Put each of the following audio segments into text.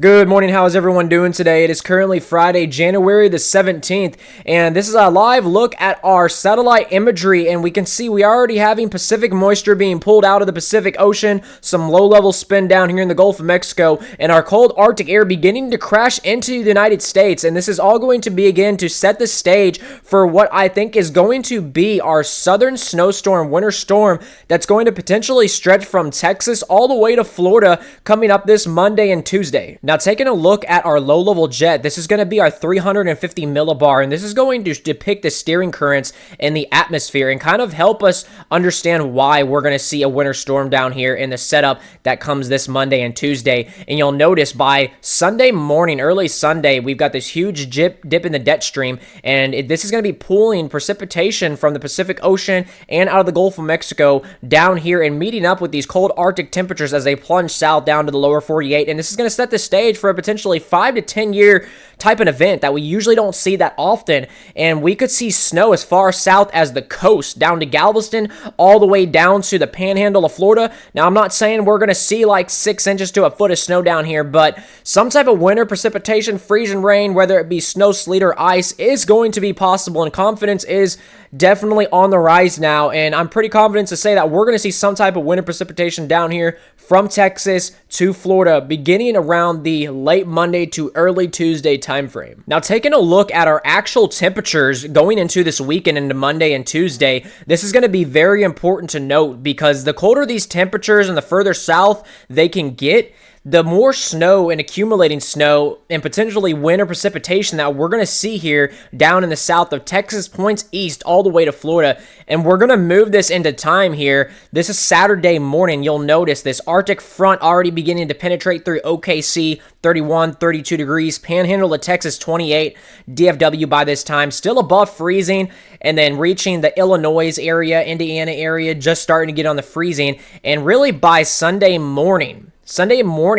Good morning. How is everyone doing today? It is currently Friday, January the 17th, and this is a live look at our satellite imagery, and we can see we are already having Pacific moisture being pulled out of the Pacific Ocean, some low-level spin down here in the Gulf of Mexico, and our cold Arctic air beginning to crash into the United States, and this is all going to be, again, to set the stage for what I think is going to be our southern snowstorm, winter storm, that's going to potentially stretch from Texas all the way to Florida coming up this Monday and Tuesday. Now, taking a look at our low-level jet, this is going to be our 350 millibar, and this is going to depict the steering currents in the atmosphere and kind of help us understand why we're going to see a winter storm down here in the setup that comes this Monday and Tuesday. And you'll notice by Sunday morning, early Sunday, we've got this huge dip in the jet stream, and this is going to be pulling precipitation from the Pacific Ocean and out of the Gulf of Mexico down here and meeting up with these cold Arctic temperatures as they plunge south down to the lower 48, and this is going to set the stage for a potentially 5 to 10 year type of event that we usually don't see that often, and we could see snow as far south as the coast down to Galveston all the way down to the panhandle of Florida. Now, I'm not saying we're going to see like 6 inches to a foot of snow down here, but some type of winter precipitation, freezing rain, whether it be snow, sleet, or ice, is going to be possible, and confidence is definitely on the rise now, and I'm pretty confident to say that we're going to see some type of winter precipitation down here from Texas to Florida beginning around the late Monday to early Tuesday timeframe. Now, taking a look at our actual temperatures going into this weekend into Monday and Tuesday, this is going to be very important to note because the colder these temperatures and the further south they can get, the more snow and accumulating snow and potentially winter precipitation that we're going to see here down in the south of Texas points east all the way to Florida. And we're going to move this into time here. This is Saturday morning. You'll notice this Arctic front already beginning to penetrate through OKC, 31, 32 degrees, panhandle of Texas, 28, DFW by this time, still above freezing, and then reaching the Illinois area, Indiana area, just starting to get on the freezing. And really by Sunday morning,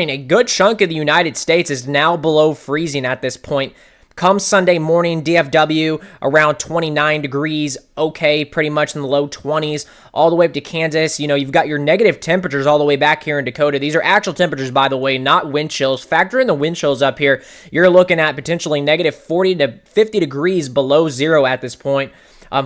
a good chunk of the United States is now below freezing at this point. Come Sunday morning, DFW around 29 degrees, okay, pretty much in the low 20s, all the way up to Kansas. You know, you've got your negative temperatures all the way back here in Dakota. These are actual temperatures, by the way, not wind chills. Factor in the wind chills up here. You're looking at potentially negative 40 to 50 degrees below zero at this point.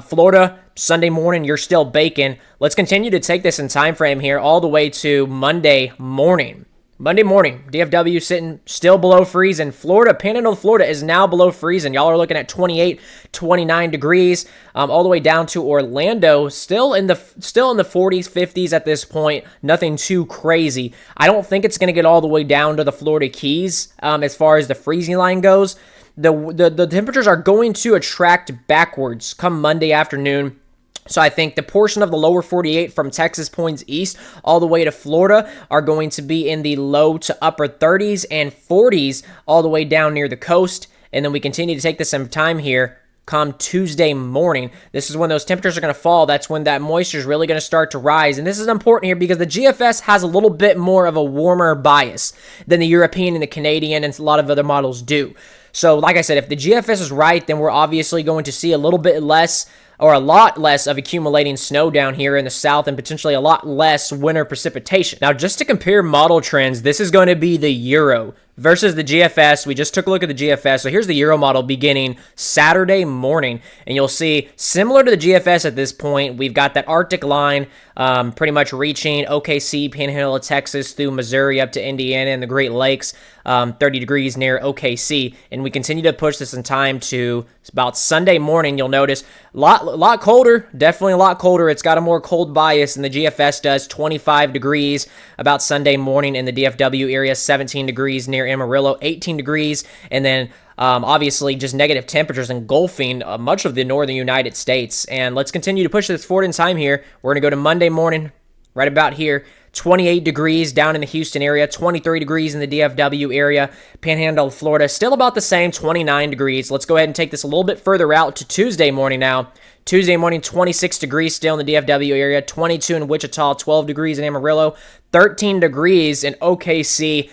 Florida, Sunday morning, you're still baking. Let's continue to take this in time frame here all the way to Monday morning. Monday morning, DFW sitting still below freezing. Florida, Panhandle, Florida is now below freezing. Y'all are looking at 28, 29 degrees, all the way down to Orlando, still in the 40s, 50s at this point. Nothing too crazy. I don't think it's going to get all the way down to the Florida Keys as far as the freezing line goes. The temperatures are going to attract backwards come Monday afternoon. So I think the portion of the lower 48 from Texas points east all the way to Florida are going to be in the low to upper 30s and 40s all the way down near the coast. And then we continue to take this some time here. Come Tuesday morning, this is when those temperatures are going to fall. That's when that moisture is really going to start to rise. And this is important here because the GFS has a little bit more of a warmer bias than the European and the Canadian and a lot of other models do. So like I said, if the GFS is right, then we're obviously going to see a little bit less or a lot less of accumulating snow down here in the south and potentially a lot less winter precipitation. Now, just to compare model trends, this is going to be the Euro versus the GFS. We just took a look at the GFS. So here's the Euro model beginning Saturday morning. And you'll see, similar to the GFS at this point, we've got that Arctic line pretty much reaching OKC, Panhandle of Texas, through Missouri up to Indiana and the Great Lakes, 30 degrees near OKC. And we continue to push this in time to about Sunday morning. You'll notice a lot colder, definitely a lot colder. It's got a more cold bias than the GFS does, 25 degrees about Sunday morning in the DFW area, 17 degrees near Amarillo, 18 degrees, and then obviously just negative temperatures engulfing much of the northern United States. And let's continue to push this forward in time here. We're going to go to Monday morning, right about here. 28 degrees down in the Houston area, 23 degrees in the DFW area, Panhandle, Florida, still about the same, 29 degrees. Let's go ahead and take this a little bit further out to Tuesday morning now. Tuesday morning, 26 degrees still in the DFW area, 22 in Wichita, 12 degrees in Amarillo, 13 degrees in OKC.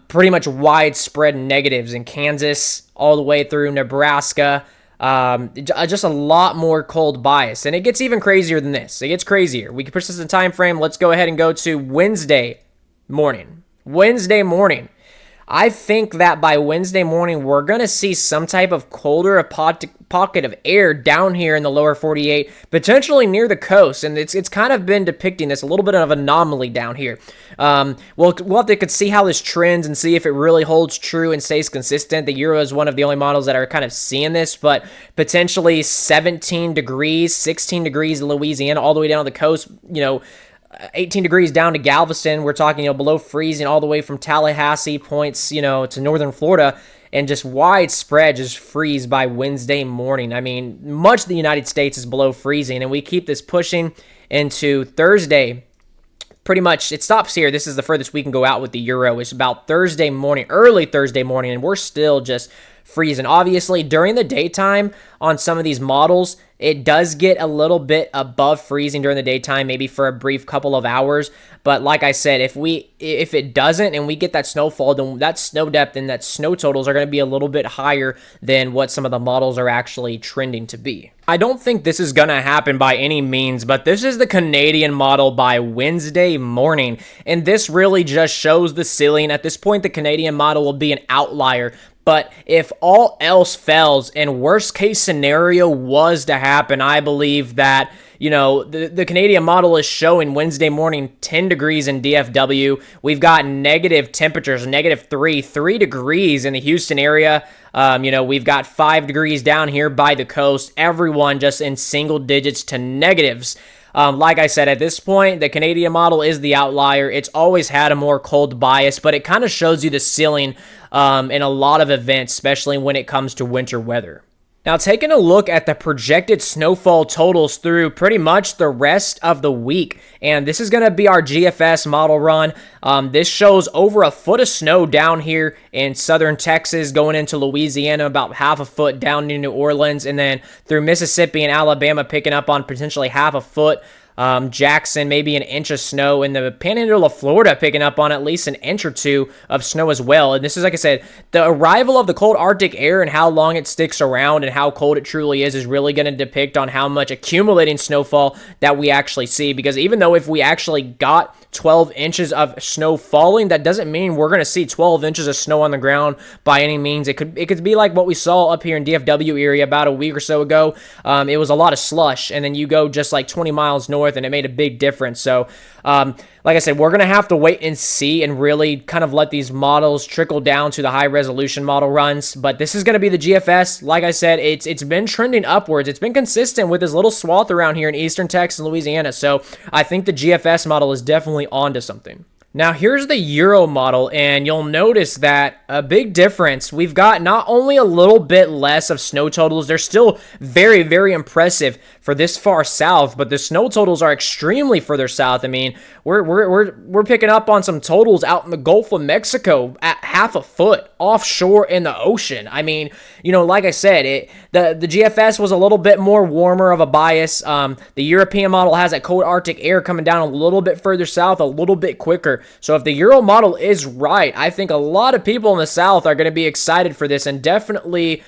Pretty much widespread negatives in Kansas all the way through Nebraska. Just a lot more cold bias, and it gets even crazier than this. It gets crazier. We can push this in time frame. Let's go ahead and go to Wednesday morning. I think that by Wednesday morning, we're going to see some type of colder pocket of air down here in the lower 48, potentially near the coast. And it's kind of been depicting this a little bit of anomaly down here. We'll have to see how this trends and see if it really holds true and stays consistent. The Euro is one of the only models that are kind of seeing this, but potentially 17 degrees, 16 degrees in Louisiana, all the way down the coast, 18 degrees down to Galveston. We're talking, below freezing all the way from Tallahassee points, to northern Florida, and just widespread just freeze by Wednesday morning. I mean, much of the United States is below freezing, and we keep this pushing into Thursday. Pretty much, it stops here. This is the furthest we can go out with the Euro. It's about Thursday morning, early Thursday morning, and we're still just freezing. Obviously, during the daytime on some of these models, it does get a little bit above freezing during the daytime, maybe for a brief couple of hours. But like I said, if it doesn't and we get that snowfall, then that snow depth and that snow totals are going to be a little bit higher than what some of the models are actually trending to be. I don't think this is going to happen by any means, but this is the Canadian model by Wednesday morning, and this really just shows the ceiling. At this point, the Canadian model will be an outlier. But if all else fails and worst case scenario was to happen, I believe that, the Canadian model is showing Wednesday morning 10 degrees in DFW. We've got negative temperatures, -3 degrees in the Houston area. We've got 5 degrees down here by the coast. Everyone just in single digits to negatives. Like I said, at this point, the Canadian model is the outlier. It's always had a more cold bias, but it kind of shows you the ceiling in a lot of events, especially when it comes to winter weather. Now, taking a look at the projected snowfall totals through pretty much the rest of the week, and this is going to be our GFS model run. This shows over a foot of snow down here in southern Texas, going into Louisiana, about half a foot down to New Orleans, and then through Mississippi and Alabama, picking up on potentially half a foot. Jackson, maybe an inch of snow, in the Panhandle of Florida, picking up on at least an inch or two of snow as well. And this is, like I said, the arrival of the cold Arctic air and how long it sticks around and how cold it truly is really going to depict on how much accumulating snowfall that we actually see. Because even though if we actually got 12 inches of snow falling, that doesn't mean we're going to see 12 inches of snow on the ground by any means. It could be like what we saw up here in DFW area about a week or so ago. It was a lot of slush, and then you go just like 20 miles north, and it made a big difference. So, like I said, we're going to have to wait and see and really kind of let these models trickle down to the high-resolution model runs. But this is going to be the GFS. Like I said, it's been trending upwards. It's been consistent with this little swath around here in eastern Texas and Louisiana. So I think the GFS model is definitely onto something. Now, here's the Euro model, and you'll notice that a big difference. We've got not only a little bit less of snow totals, they're still very, very impressive for this far south, but the snow totals are extremely further south. I mean, we're picking up on some totals out in the Gulf of Mexico at half a foot offshore in the ocean. I mean, like I said, the GFS was a little bit more warmer of a bias. The European model has that cold Arctic air coming down a little bit further south, a little bit quicker. So if the Euro model is right, I think a lot of people in the South are going to be excited for this and definitely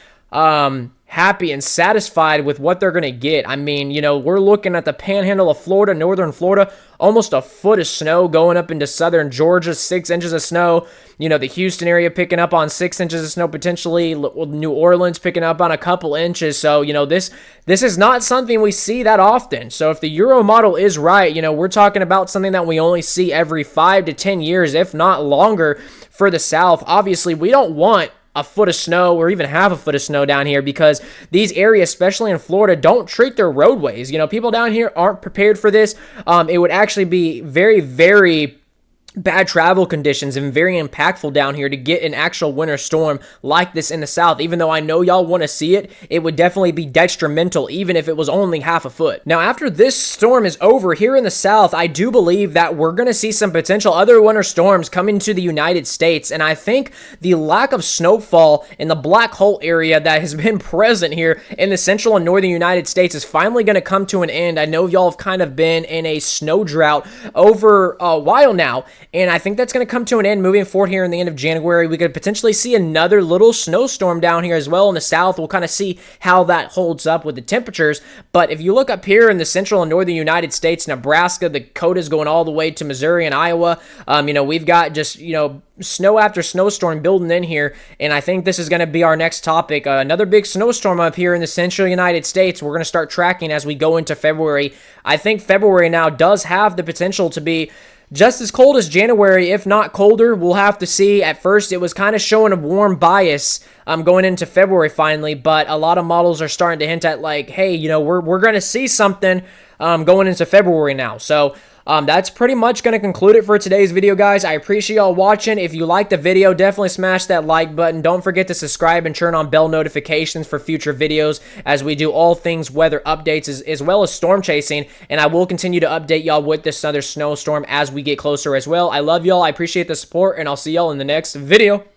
happy and satisfied with what they're going to get. I mean, we're looking at the Panhandle of Florida, northern Florida, almost a foot of snow going up into southern Georgia, 6 inches of snow. The Houston area picking up on 6 inches of snow potentially. New Orleans picking up on a couple inches. So, this is not something we see that often. So if the Euro model is right, we're talking about something that we only see every 5 to 10 years, if not longer, for the South. Obviously, we don't want a foot of snow or even half a foot of snow down here because these areas, especially in Florida, don't treat their roadways. People down here aren't prepared for this. It would actually be very, very bad travel conditions and very impactful down here to get an actual winter storm like this in the South. Even though I know y'all want to see it, it would definitely be detrimental even if it was only half a foot. Now, after this storm is over here in the South, I do believe that we're going to see some potential other winter storms coming to the United States, and I think the lack of snowfall in the black hole area that has been present here in the central and northern United States is finally going to come to an end. I know y'all have kind of been in a snow drought over a while now, And I think that's going to come to an end moving forward here in the end of January. We could potentially see another little snowstorm down here as well in the south. We'll kind of see how that holds up with the temperatures. But if you look up here in the central and northern United States, Nebraska, the Dakotas going all the way to Missouri and Iowa, we've got just, snow after snowstorm building in here, and I think this is going to be our next topic. Another big snowstorm up here in the central United States. We're going to start tracking as we go into February. I think February now does have the potential to be just as cold as January, if not colder. We'll have to see. At first, it was kind of showing a warm bias going into February finally, but a lot of models are starting to hint at like, hey, we're going to see something going into February now. So that's pretty much going to conclude it for today's video, guys. I appreciate y'all watching. If you liked the video, definitely smash that like button. Don't forget to subscribe and turn on bell notifications for future videos as we do all things weather updates as well as storm chasing. And I will continue to update y'all with this other snowstorm as we get closer as well. I love y'all. I appreciate the support, and I'll see y'all in the next video.